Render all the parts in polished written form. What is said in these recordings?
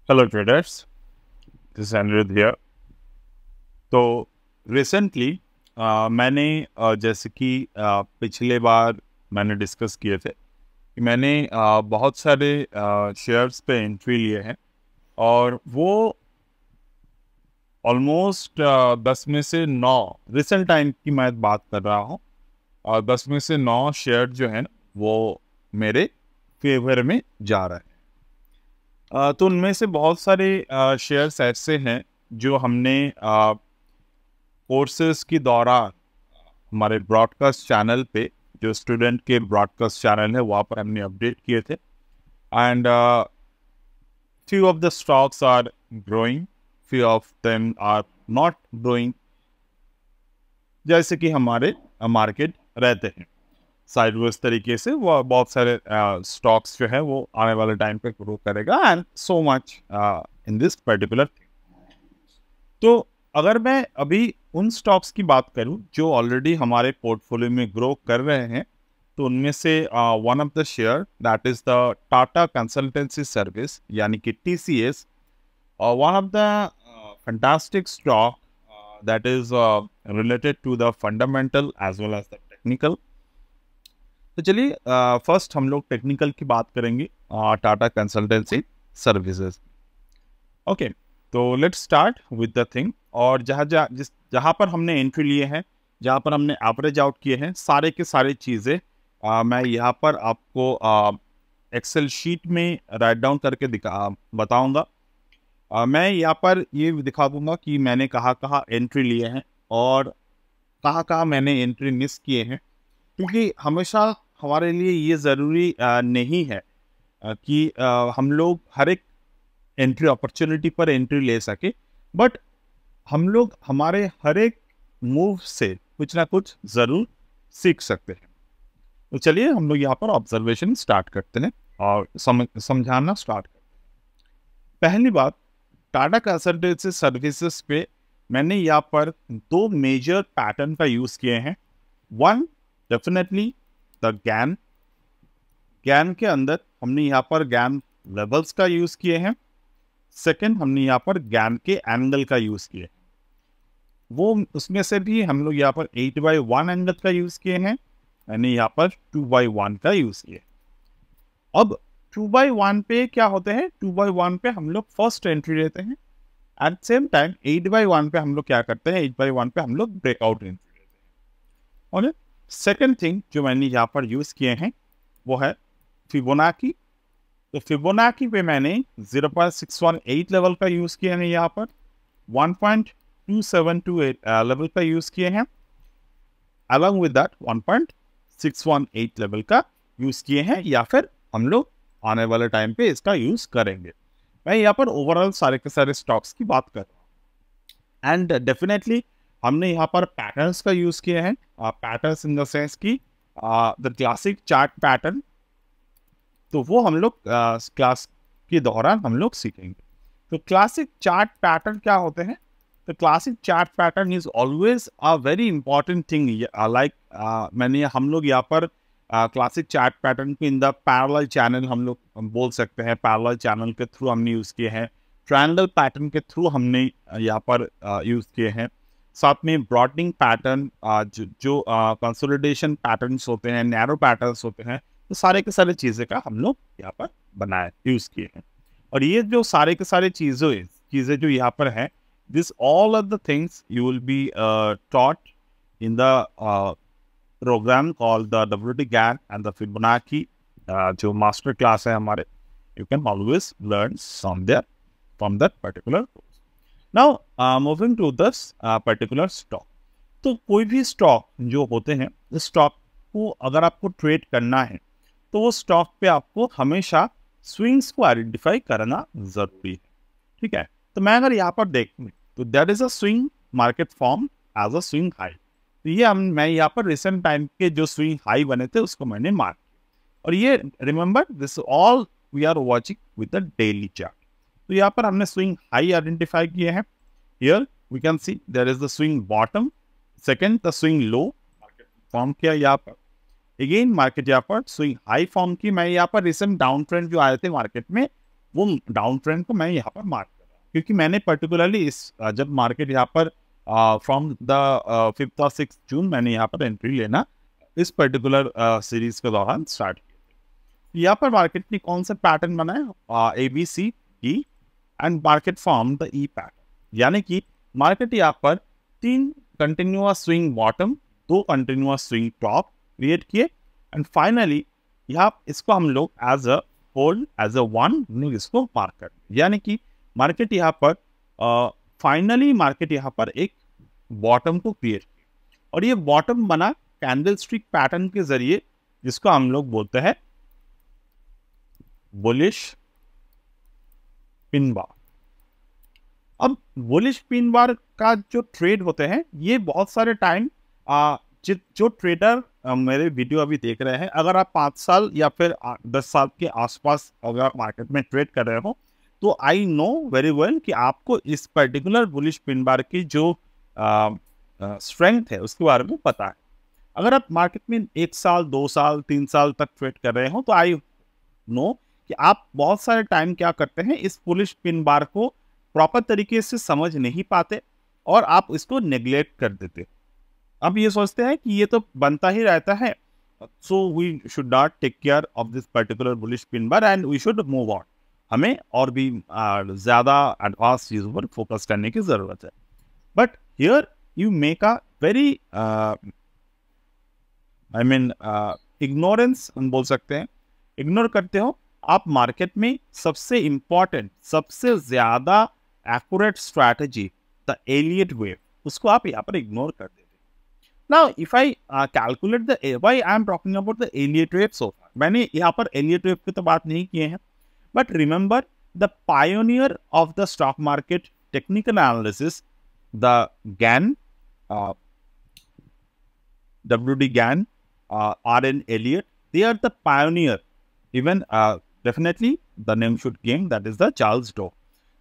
Hello traders, this is Aniruddh here. तो recently मैंने जैसे कि पिछले बार मैंने डिस्कस किए थे कि मैंने बहुत सारे शेयर्स पे एंट्री लिए हैं और वो ऑलमोस्ट 10 में से 9 रिसेंट टाइम की मैं बात कर रहा हूँ। और 10 में से 9 शेयर जो हैं वो मेरे फेवर में जा रहे हैं। तो उनमें से बहुत सारे शेयर्स ऐसे हैं जो हमने कोर्सेज के दौरान हमारे ब्रॉडकास्ट चैनल पे, जो स्टूडेंट के ब्रॉडकास्ट चैनल है वहाँ पर हमने अपडेट किए थे। And few of the stocks are growing, few of them are not growing, जैसे कि हमारे मार्केट रहते हैं साइडवेज तरीके से। वो बहुत सारे स्टॉक्स जो है वो आने वाले टाइम पे ग्रो करेगा and so much in this particular thing. तो अगर मैं अभी उन स्टॉक्स की बात करूं जो ऑलरेडी हमारे पोर्टफोलियो में ग्रो कर रहे हैं, तो उनमें से one of the share that is the Tata consultancy service यानी कि TCS, और one of the fantastic stock that is related to the fundamental as well as the technical. तो चलिए फर्स्ट हम लोग टेक्निकल की बात करेंगे, टाटा कंसल्टेंसी सर्विसेज। ओके, तो let's start with the thing. और जहाँ पर हमने एंट्री लिए हैं, जहाँ पर हमने एवरेज आउट किए हैं, सारे के सारे चीज़ें मैं यहाँ पर आपको एक्सेल शीट में राइट डाउन करके बताऊँगा। मैं यहाँ पर ये दिखा दूँगा कि मैंने कहाँ कहाँ एंट्री लिए हैं और कहाँ कहाँ मैंने एंट्री मिस किए हैं, क्योंकि हमेशा हमारे लिए ये ज़रूरी नहीं है कि हम लोग हर एक एंट्री अपॉर्चुनिटी पर एंट्री ले सके, बट हम लोग हमारे हर एक मूव से कुछ ना कुछ ज़रूर सीख सकते हैं। तो चलिए हम लोग यहाँ पर ऑब्जर्वेशन स्टार्ट करते हैं और समझाना स्टार्ट करते हैं। पहली बात, टाटा कंसल्टेंसी सर्विसेज पे मैंने यहाँ पर दो मेजर पैटर्न का यूज़ किए हैं। One, definitely the Gann. Gann के अंदर हमने यहाँ पर गैन लेवल्स का यूज़ किए हैं। सेकंड, हमने यहाँ पर गैन के एंगल का यूज़ किए। वो उसमें से भी हम लोग यहाँ पर 8/1 एंगल का यूज़ किए हैं, यानी यहाँ पर 2/1 का यूज़ किए। अब 2/1 पे क्या होते हैं, 2/1 पे हम लोग फर्स्ट एंट्री लेते हैं। एट सेम टाइम 8/1 पे हम लोग क्या करते हैं, 8/1 पे हम लोग ब्रेकआउट एंट्री लेते हैं। और सेकेंड थिंग जो मैंने यहाँ पर यूज़ किए हैं वो है फिबोनाची। तो फिबोनाची पे मैंने 0.618 लेवल का यूज़ किया है, यहाँ पर 1.2728 लेवल का यूज़ किए हैं, अलॉन्ग विद दैट 1.618 लेवल का यूज़ किए हैं, या फिर हम लोग आने वाले टाइम पे इसका यूज़ करेंगे। मैं यहाँ पर ओवरऑल सारे के सारे स्टॉक्स की बात कर रहा हूँ। एंड डेफिनेटली हमने यहाँ पर पैटर्न्स का यूज़ किए हैं, पैटर्न्स इन द सेंस की द क्लासिक चार्ट पैटर्न। तो वो हम लोग क्लास के दौरान हम लोग सीखेंगे। तो क्लासिक चार्ट पैटर्न क्या होते हैं? तो classic chart pattern is always a very important thing. Like हम लोग यहाँ पर क्लासिक चार्ट पैटर्न को इन द पैरेलल चैनल हम लोग बोल सकते हैं। पैरेलल चैनल के थ्रू हमने यूज़ किए हैं, ट्रायंगल पैटर्न के थ्रू हमने यहाँ पर यूज़ किए हैं। साथ में ब्रॉडनिंग पैटर्न, जो कंसोलिडेशन पैटर्न्स होते हैं, नैरो पैटर्न्स होते हैं, तो सारे के सारे चीज़ें का हम लोग यहाँ पर बनाए यूज़ किए हैं। और ये जो सारे के सारे चीज़ें जो यहाँ पर हैं, this all of the things you will be taught in the program called the WT GAN and the Fibonacci, जो मास्टर क्लास है हमारे। You can always learn from that particular course. Now moving to this particular stock. तो कोई भी stock जो होते हैं, इस स्टॉक को अगर आपको ट्रेड करना है तो वो स्टॉक पे आपको हमेशा स्विंग्स को आइडेंटिफाई करना जरूरी है। ठीक है, तो मैं अगर यहाँ पर देखूँ तो that is a swing market form as a swing high. तो ये मैं यहाँ पर रिसेंट टाइम के जो स्विंग हाई बने थे उसको मैंने मार्क किया। और ये remember this all we are watching with the daily chart. तो यहाँ पर हमने स्विंग हाई आइडेंटिफाई किए हैं। Here we can see there is the swing bottom, second the swing low market form किया यहाँ पर। अगेन मार्केट यहाँ पर स्विंग हाई फॉर्म की। मैं यहाँ पर रिसेंट डाउन ट्रेंड जो आए थे मार्केट में वो डाउन ट्रेंड को मैं यहाँ पर मार्क कर रहा हूँ, क्योंकि मैंने पर्टिकुलरली इस जब मार्केट यहाँ पर फ्रॉम द 5th और 6th जून मैंने यहाँ पर एंट्री लेना इस पर्टिकुलर सीरीज के दौरान स्टार्ट किया। यहाँ पर मार्केट ने कौन सा पैटर्न बनाया, ABCD and market form the E pattern, यानी कि मार्केट यहाँ पर 3 continuous swing bottom, 2 continuous swing top create किए एंड फाइनली यहाँ इसको हम लोग as a hold as a one लोग इसको मार्क कर, यानी कि मार्केट यहाँ पर फाइनली मार्केट यहाँ पर एक बॉटम को क्रिएट किया और ये बॉटम बना कैंडल स्टिक पैटर्न के जरिए, जिसको हम लोग बोलते हैं बुलिश पिन बार। अब बुलिश पिन बार का जो ट्रेड होते हैं ये बहुत सारे टाइम जो ट्रेडर मेरे वीडियो अभी देख रहे हैं, अगर आप 5 साल या फिर 10 साल के आसपास अगर आप मार्केट में ट्रेड कर रहे हो तो आई नो वेरी वेल कि आपको इस पर्टिकुलर बुलिश पिन बार की जो स्ट्रेंथ है उसके बारे में पता है। अगर आप मार्केट में 1 साल 2 साल 3 साल तक ट्रेड कर रहे हो तो आई नो कि आप बहुत सारे टाइम क्या करते हैं, इस बुलिश पिन बार को प्रॉपर तरीके से समझ नहीं पाते और आप इसको नेग्लेक्ट कर देते। अब ये सोचते हैं कि ये तो बनता ही रहता है, so we should not take care of this particular bullish pin bar and we should move on. हमें और भी ज़्यादा एडवांस चीज़ों पर फोकस करने की ज़रूरत है। But here you make a very ignorance हम बोल सकते हैं, इग्नोर करते हो आप मार्केट में सबसे इम्पॉर्टेंट, सबसे ज़्यादा accurate strategy the Elliott wave, उसको आप यहाँ पर इग्नोर कर देते। Now if I calculate the why I am talking about the Elliott wave so far, मैंने यहाँ पर एलियट वेव की तो बात नहीं किए हैं, but remember the pioneer of the stock market technical analysis, the Gann WD Gann, R.N. Elliott, they are the pioneer. Even definitely the name should gain, that is the Charles Dow.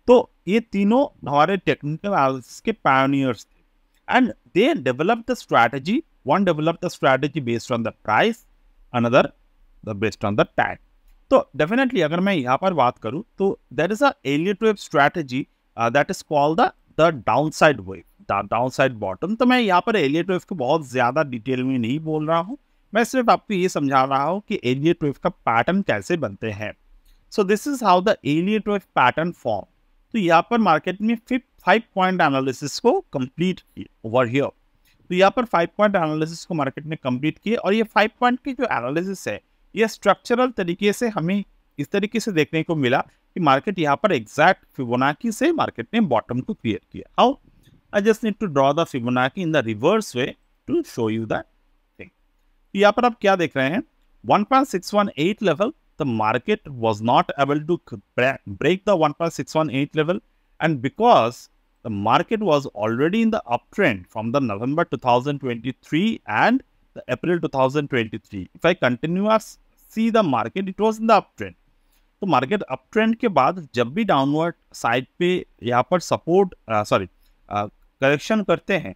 तो ये तीनों हमारे technical analysis के pioneers थे and they develop the strategy, one develop the strategy based on the price, another the based on the time. तो definitely अगर मैं यहाँ पर बात करूँ तो there is a Elliott wave strategy that is called the downside wave, downside bottom. तो मैं यहाँ पर एलियट वेव को बहुत ज़्यादा डिटेल में नहीं बोल रहा हूँ, मैं सिर्फ आपको ये समझा रहा हूँ कि एलियट वेव का पैटर्न कैसे बनते हैं। So this is how the Elliott wave pattern form. तो यहाँ पर मार्केट में 5 पॉइंट एनालिसिस को कंप्लीट किए ओवर हियर। तो यहाँ पर 5 पॉइंट एनालिसिस को मार्केट ने कंप्लीट किए और ये 5 पॉइंट की जो एनालिसिस है ये स्ट्रक्चरल तरीके से हमें इस तरीके से देखने को मिला कि मार्केट यहाँ पर एग्जैक्ट फिबोनाची से मार्केट ने बॉटम को क्रिएट किया। How? I just need to draw the Fibonacci in the reverse way to show you that thing. यहाँ पर आप क्या देख रहे हैं, 1.618 level, the market was not able to break the 1.618 level, and because the market was already in the uptrend from the November 2023 and the April 2023. If I continue see the market, it was in the uptrend. तो market uptrend के बाद जब भी downward side पे यहाँ पर support correction करते हैं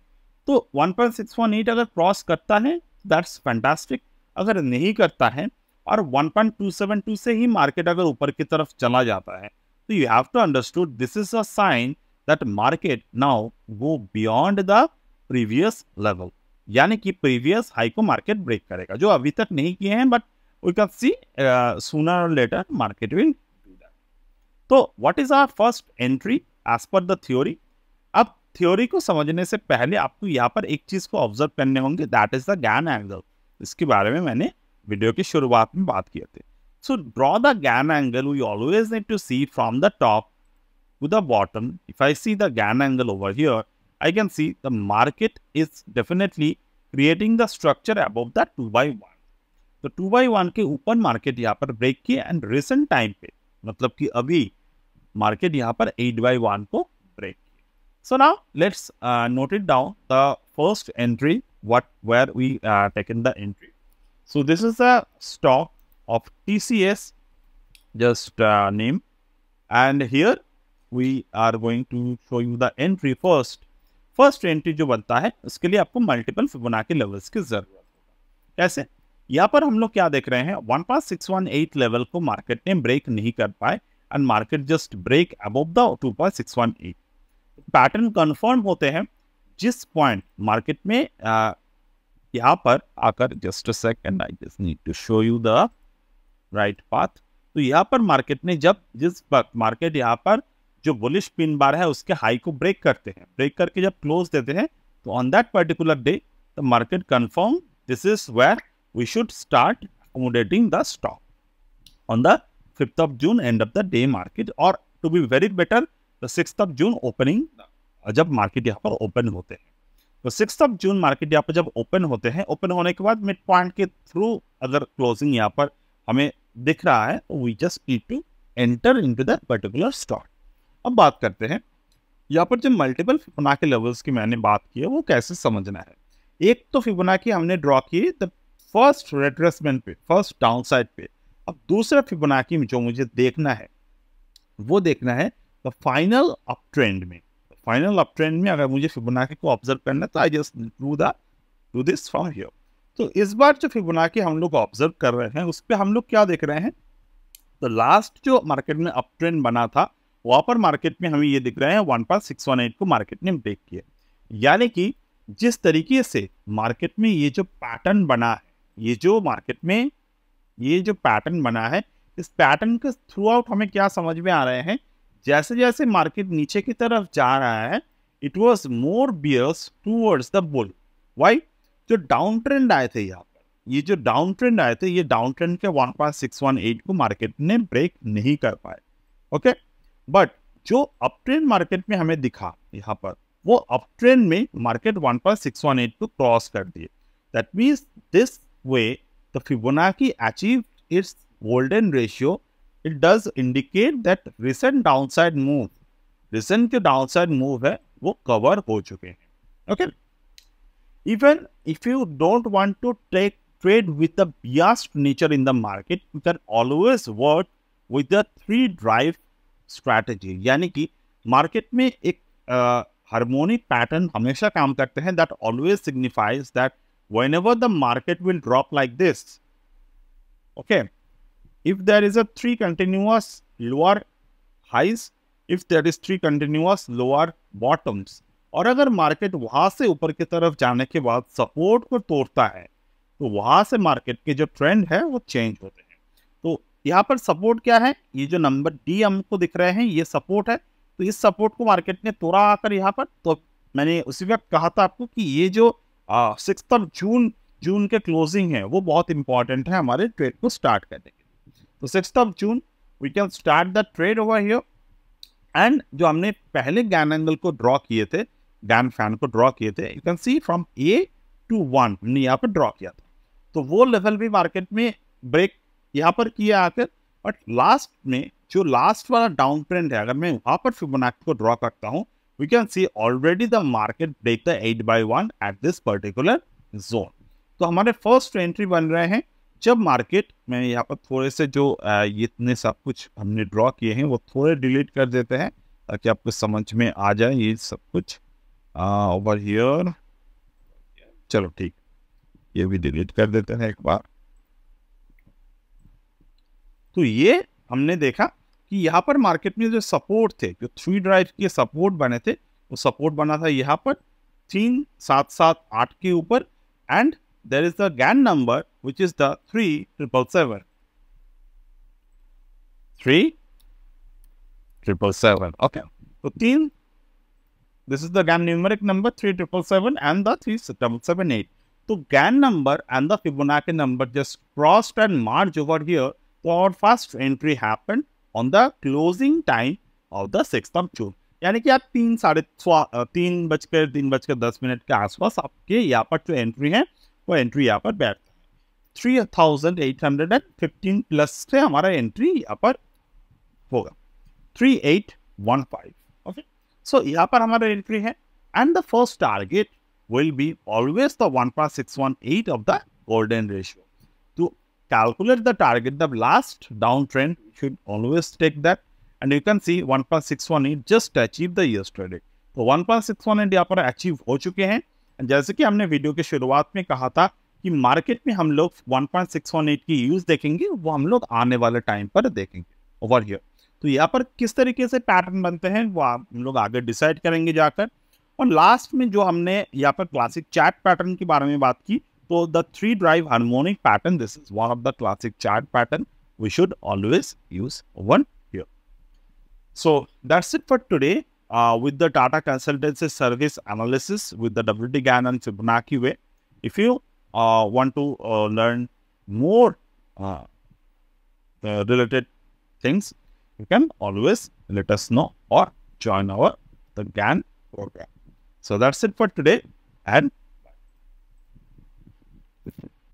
तो 1.618 अगर क्रॉस करता है दैट्स फैंटास्टिक, अगर नहीं करता है और 1.272 से ही मार्केट अगर ऊपर की तरफ चला जाता है तो you have to understood this is a sign that market now go beyond the previous level, यानी कि प्रीवियस हाई को मार्केट ब्रेक करेगा, जो अभी तक नहीं किए हैं, but we can see sooner और later market will do that. तो what is our first entry as per the theory? अब थ्योरी को समझने से पहले आपको यहाँ पर एक चीज को ऑब्जर्व करने होंगे, that is the Gann angle. इसके बारे में मैंने वीडियो की शुरुआत में बात किए थे। So draw the Gann angle, we always need to see from the top to the bottom. If I see the Gann angle over here, I can see the market is definitely creating the structure above the 2x1। तो 2x1 के ऊपर market यहाँ पर break किए and recent time पे, मतलब कि अभी मार्केट यहाँ पर 8x1 को break. So now let's note it down, the first entry, where we taken the entry. So this is the stock of TCS, just name, and here we are going to show you the entry first. First entry जो बनता है उसके लिए आपको multiple Fibonacci levels की जरूरत होगा। कैसे? यहाँ पर हम लोग क्या देख रहे हैं, 1.618 लेवल को मार्केट ने ब्रेक नहीं कर पाए and market just break above the 2.618। Pattern confirm होते हैं जिस पॉइंट मार्केट में यहाँ पर आकर, just a second, I just need to show you the right path. तो यहाँ पर मार्केट ने जब जिस वक्त मार्केट यहाँ पर जो बुलिश पिन बार है उसके हाई को ब्रेक करते हैं, ब्रेक करके जब क्लोज देते हैं, तो on that particular day the market confirm this is where we should start accommodating the stock on the 5th of June end of the day market, और to be very better the 6th of June opening, जब market यहाँ पर open होते हैं। तो 6th of June market यहाँ पर जब ओपन होते हैं, ओपन होने के बाद मिड पॉइंट के थ्रू अगर क्लोजिंग यहाँ पर हमें दिख रहा है, तो we just need to enter into that particular stock. अब बात करते हैं यहाँ पर जो मल्टीपल फिबोनाची लेवल्स की मैंने बात की है वो कैसे समझना है। एक तो फिबोनाची हमने ड्रॉ की द फर्स्ट रिट्रेसमेंट पे, फर्स्ट डाउन साइड पे। अब दूसरा फिबोनाची जो मुझे देखना है वो देखना है द फाइनल अप ट्रेंड में। फाइनल अप ट्रेंड में अगर मुझे फिबोनाची को ऑब्जर्व करना है तो I just do this from here. तो इस बार जो फिबोनाची हम लोग ऑब्जर्व कर रहे हैं उस पर हम लोग क्या देख रहे हैं, तो लास्ट जो मार्केट में अप ट्रेंड बना था वहां पर मार्केट में हमें ये दिख रहा है 1.618 को मार्केट ने ब्रेक किया। यानी कि जिस तरीके से मार्केट में ये जो पैटर्न बना है, ये जो मार्केट में ये जो पैटर्न बना है, इस पैटर्न के थ्रू आउट हमें क्या समझ में आ रहे हैं, जैसे जैसे मार्केट नीचे की तरफ जा रहा है it was more bears towards the bull. Why? जो डाउन ट्रेंड आए थे यहाँ पर, ये जो डाउन ट्रेंड आए थे, ये डाउन ट्रेंड के 1.618 को मार्केट ने ब्रेक नहीं कर पाए। ओके, बट जो अप ट्रेंड मार्केट में हमें दिखा यहाँ पर, वो अप ट्रेंड में मार्केट 1.618 को क्रॉस कर दिए। That means this way the Fibonacci achieve it's golden ratio. It does indicate that recent downside move, recent के डाउनसाइड मूव है वो कवर हो चुके हैं। Okay, even if you don't want to trade with the biased nature in the market, you can always work with the 3 drive strategy। यानी कि market में एक हार्मोनिक पैटर्न हमेशा काम करते हैं। that always signifies that whenever the market will drop like this, okay, if there is a 3 continuous lower highs, if there is 3 continuous lower bottoms, और अगर मार्केट वहां से ऊपर की तरफ जाने के बाद सपोर्ट को तोड़ता है तो वहां से मार्केट के जो ट्रेंड है वो चेंज होते हैं। तो यहाँ पर सपोर्ट क्या है, ये जो नंबर डी हमको दिख रहे हैं ये सपोर्ट है। तो इस सपोर्ट को मार्केट ने तोड़ा आकर यहाँ पर, तो मैंने उसी वक्त कहा था आपको कि ये जो 6th of जून के क्लोजिंग है वो बहुत इंपॉर्टेंट है हमारे ट्रेड को स्टार्ट करने के लिए। तो 6th of June we can start the trade over here. And जो हमने पहले गैन एंगल को ड्रॉ किए थे, गैन फैन को ड्रॉ किए थे, you can C from A to 1 हमने यहाँ पर ड्रॉ किया था। तो वो लेवल भी मार्केट में ब्रेक यहाँ पर किया आकर, बट लास्ट में जो लास्ट वाला डाउन ट्रेंड है, अगर मैं वहाँ पर फिबोनाची को ड्रॉ करता हूँ, we can see already the market break the 8/1 at this particular zone. तो हमारे फर्स्ट एंट्री बन रहे हैं जब मार्केट, मैं यहाँ पर थोड़े से जो इतने सब कुछ हमने ड्रॉ किए हैं वो थोड़े डिलीट कर देते हैं ताकि आपको समझ में आ जाए ये सब कुछ ओवर हियर। चलो ठीक, ये भी डिलीट कर देते हैं एक बार। तो ये हमने देखा कि यहाँ पर मार्केट में जो सपोर्ट थे, जो 3 ड्राइव के सपोर्ट बने थे, वो सपोर्ट बना था यहाँ पर 3778 के ऊपर, and there is the Gann number which is the 3777। 3777, okay. तो 3, this is the GAN numeric number 3777 and the 3778. So GAN number and the Fibonacci number just crossed and merged over here. So our first entry happened on the closing time of the 6th of June. यानी कि आप 3:10 के आसपास आपके यहाँ पर जो entry है वो एंट्री यहाँ पर बैठता है। 3815 प्लस से हमारा एंट्री यहाँ पर होगा 3815। ओके, सो यहाँ पर हमारा एंट्री है, and the first target will be always the 1.618 of the golden ratio. To calculate the target, the last down trend should always take that, and you can see 1.618 just achieve the yesterday. तो 1.618 यहाँ पर achieve हो चुके हैं। जैसे कि हमने video के शुरुआत में कहा था कि मार्केट में हम लोग 1.618 की यूज देखेंगे, वो हम लोग आने वाले टाइम पर देखेंगे ओवर हियर। तो यहाँ पर किस तरीके से पैटर्न बनते हैं वो हम लोग आगे डिसाइड करेंगे जाकर। और लास्ट में जो हमने यहाँ पर क्लासिक चैट पैटर्न के बारे में बात की, तो the 3 drive harmonic pattern, this is one of the classic chart pattern, we should always use one here. So that's it for today with the Tata Consultancy Service Analysis with the WT Gann and Fibonacci way. If you want to learn more related things, you can always let us know or join our the Gann program. So that's it for today, and